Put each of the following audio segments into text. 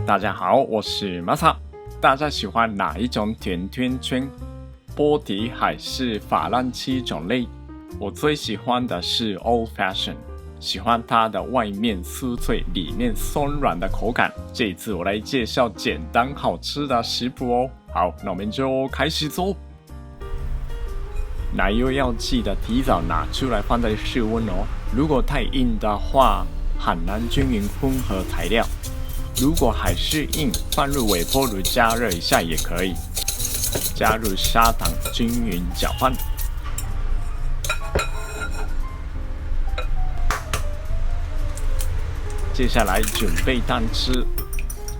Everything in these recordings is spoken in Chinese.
大家好，我是 Masa。大家喜欢哪一种甜甜圈？波迪还是法兰奇种类？我最喜欢的是 Old Fashion， 喜欢它的外面酥脆，里面松软的口感。这一次我来介绍简单好吃的食谱哦。好，那我们就开始做。奶油要记得提早拿出来放在室温哦，如果太硬的话，很难均匀混合材料。如果还是硬，放入微波炉加热一下也可以。加入砂糖，均匀搅拌。接下来准备蛋汁，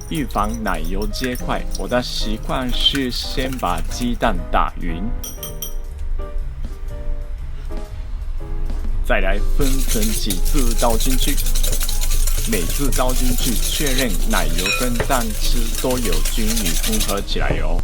预防奶油结块。我的习惯是先把鸡蛋打匀，再来分成几次倒进去。每次倒进去，确认奶油跟蛋汁都有均匀混合起来哦。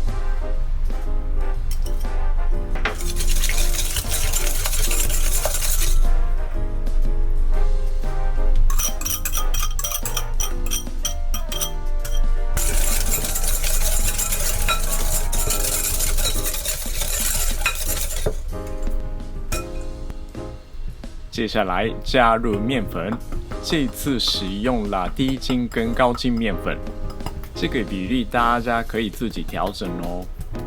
接下来加入面粉。这次使用了低筋跟高筋面粉，这个比例大家可以自己调整哦。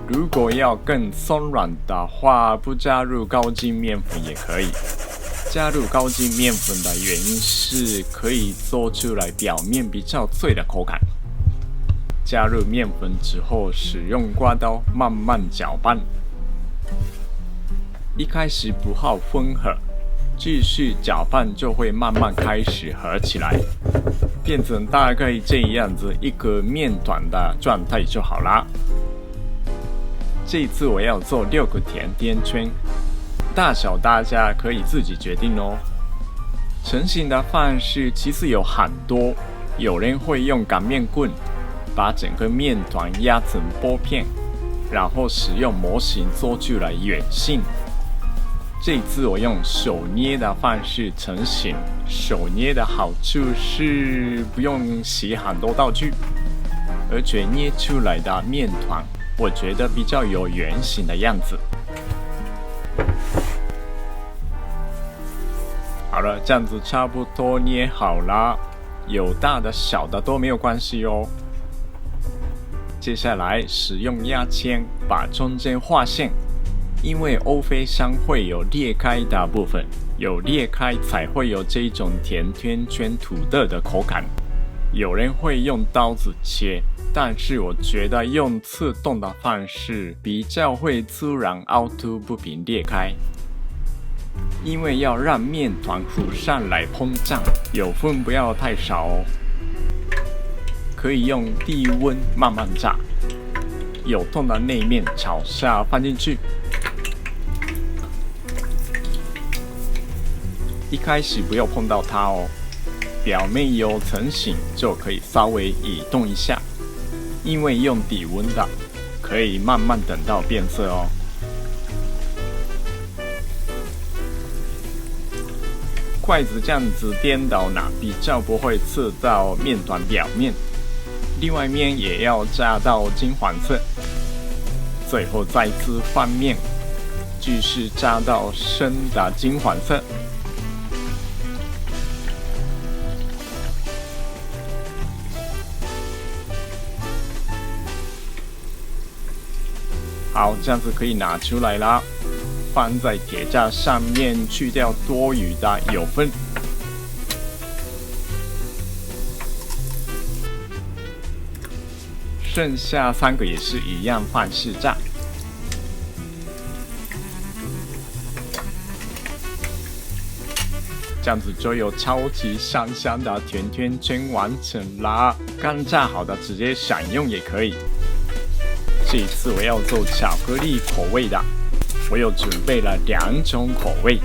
如果要更松软的话，不加入高筋面粉也可以。加入高筋面粉的原因是可以做出来表面比较脆的口感。加入面粉之后，使用刮刀慢慢搅拌。一开始不好混合。继续搅拌就会慢慢开始合起来，变成大概这样子一个面团的状态就好啦。这次我要做6个甜甜圈，大小大家可以自己决定哦。成型的方式其实有很多，有人会用擀面棍把整个面团压成波片，然后使用模型做出来圆形。这次我用手捏的方式成型，手捏的好处是不用洗很多道具，而且捏出来的面团我觉得比较有圆形的样子。好了，这样子差不多捏好了，有大的小的都没有关系哦。接下来使用压签把中间画线。因为欧菲香会有裂开的部分，有裂开才会有这种甜甜圈土豆的口感。有人会用刀子切，但是我觉得用刺洞的方式比较会自然凹凸不平裂开。因为要让面团浮上来膨胀，油分不要太少哦。可以用低温慢慢炸，有洞的内面朝下放进去。一开始不要碰到它哦，表面有成型就可以稍微移动一下，因为用低温的，可以慢慢等到变色哦。筷子这样子颠倒呢，比较不会刺到面团表面。另外面也要炸到金黄色，最后再次翻面，继续炸到深的金黄色。好，这样子可以拿出来啦，放在铁架上面，去掉多余的油分。剩下3个也是一样方式炸。这样子就有超级香香的甜甜圈完成啦！刚炸好的直接享用也可以。这一次我要做巧克力口味的，我有准备了2种口味，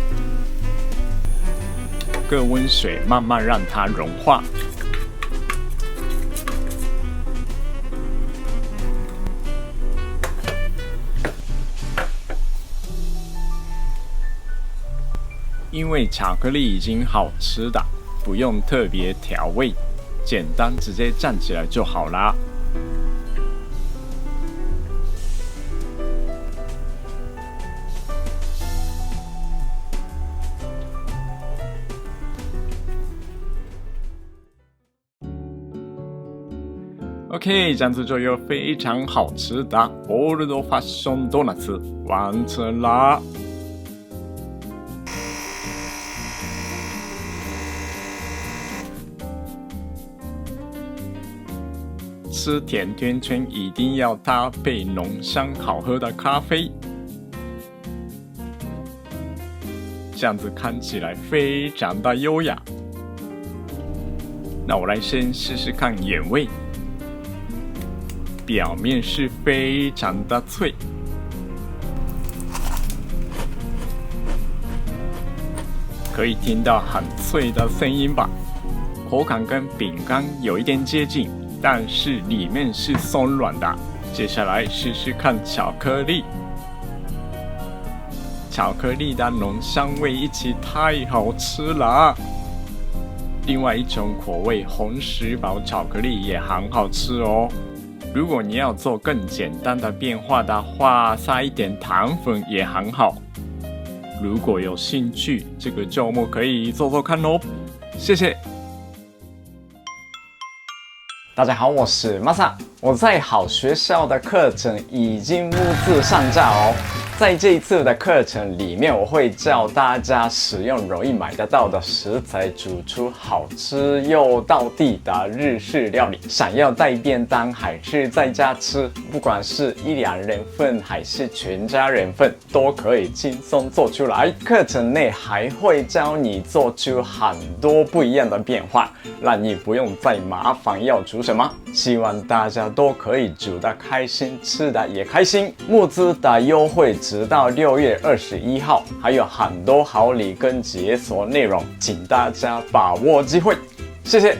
各温水慢慢让它融化。因为巧克力已经好吃的，不用特别调味，简单直接站起来就好啦。OK， 这样子就有非常好吃的オールドファッションドーナツ完成啦。吃甜甜圈一定要搭配浓香好喝的咖啡，这样子看起来非常的优雅。那我来先试试看原味。表面是非常的脆，可以听到很脆的声音吧？口感跟饼干有一点接近，但是里面是松软的。接下来试试看巧克力，巧克力的浓香味一起太好吃了。另外一种口味红石堡巧克力也很好吃哦。如果你要做更简单的变化的话，撒一点糖粉也很好。如果有兴趣，这个周末可以做做看哦。谢谢。大家好，我是 Masa， 我在好学校的课程已经募资上架哦。在这一次的课程里面，我会教大家使用容易买得到的食材，煮出好吃又道地的日式料理。想要带便当还是在家吃，不管是1、2人份还是全家人份，都可以轻松做出来。课程内还会教你做出很多不一样的变化，让你不用再麻烦要煮什么。希望大家都可以煮得开心，吃得也开心。募资的优惠直到6月21号，还有很多好礼跟解锁内容，请大家把握机会。谢谢。